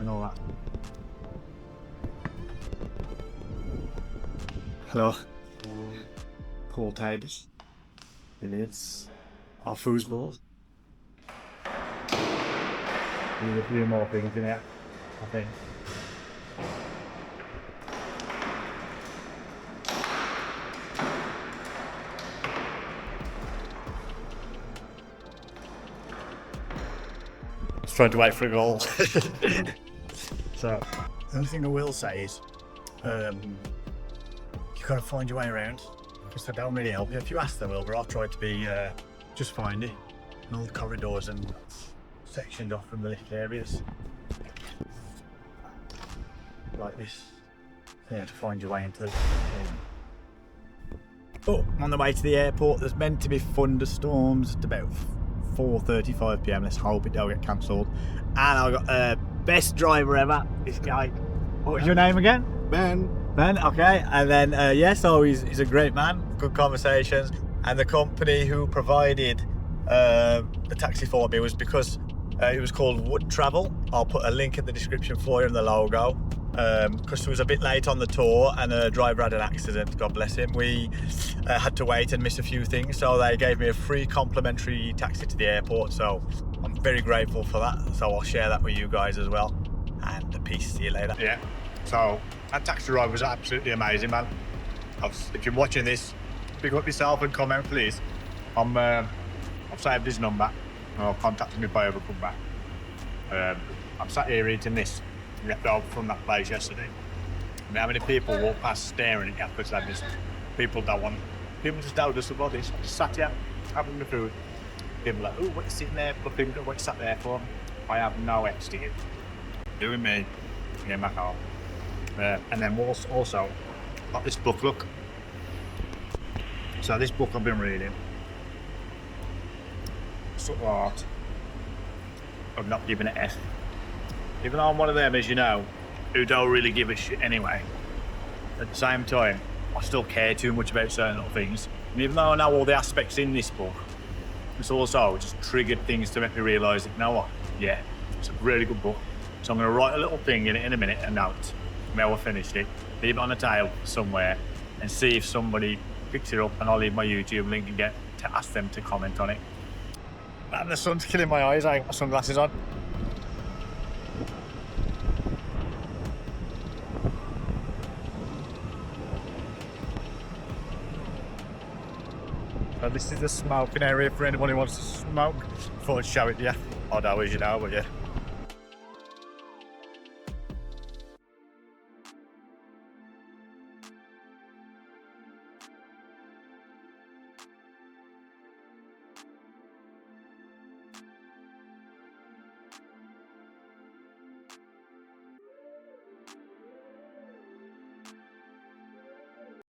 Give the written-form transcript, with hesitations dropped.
and all that. Hello. Pool tables. Billiards. Our foosball. There's a few more things in here, I think. Just trying to wait for a goal. So, the only thing I will say is, you've got to find your way around, because they don't really help you. If you ask them, Wilbur, I've tried to be just find it in all the corridors and sectioned off from the lift areas like this. You have to find your way into the Oh, I'm on the way to the airport. There's meant to be thunderstorms at about 4:35 p.m. Let's hope it don't get cancelled. And I've got best driver ever, this guy. What's your name again? Ben, Okay. And then so he's a great man, good conversations. And the company who provided the taxi for me was because it was called Wood Travel. I'll put a link in the description for you and the logo. Because it was a bit late on the tour and the driver had an accident, God bless him. We had to wait and miss a few things, so they gave me a free complimentary taxi to the airport, so I'm very grateful for that. So I'll share that with you guys as well. And peace, see you later. Yeah, so that taxi driver was absolutely amazing, man. If you're watching this, pick up yourself and comment, please. I've saved his number and I'll contact him if I ever come back. I'm sat here eating this left over from that place yesterday. And how many people walk past staring at you because they just people just don't do some bodies. I just sat here having the food. People like, oh, what you sitting there looking, what you sat there for? I have no idea. Doing me, getting back home. And then also got this book, look. So this book I've been reading, sort of art. I'm not giving it an F. Even though I'm one of them, as you know, who don't really give a shit anyway, at the same time, I still care too much about certain little things. And even though I know all the aspects in this book, it's also just triggered things to make me realise that, you know what, yeah, it's a really good book. So I'm going to write a little thing in it in a minute, a note, now I've finished it, leave it on the table somewhere, and see if somebody picks it up, and I'll leave my YouTube link and get to ask them to comment on it. Man, the sun's killing my eyes, I ain't got my sunglasses on. So this is the smoking area for anyone who wants to smoke. Thought I'd show it to you. I know as you know, but yeah.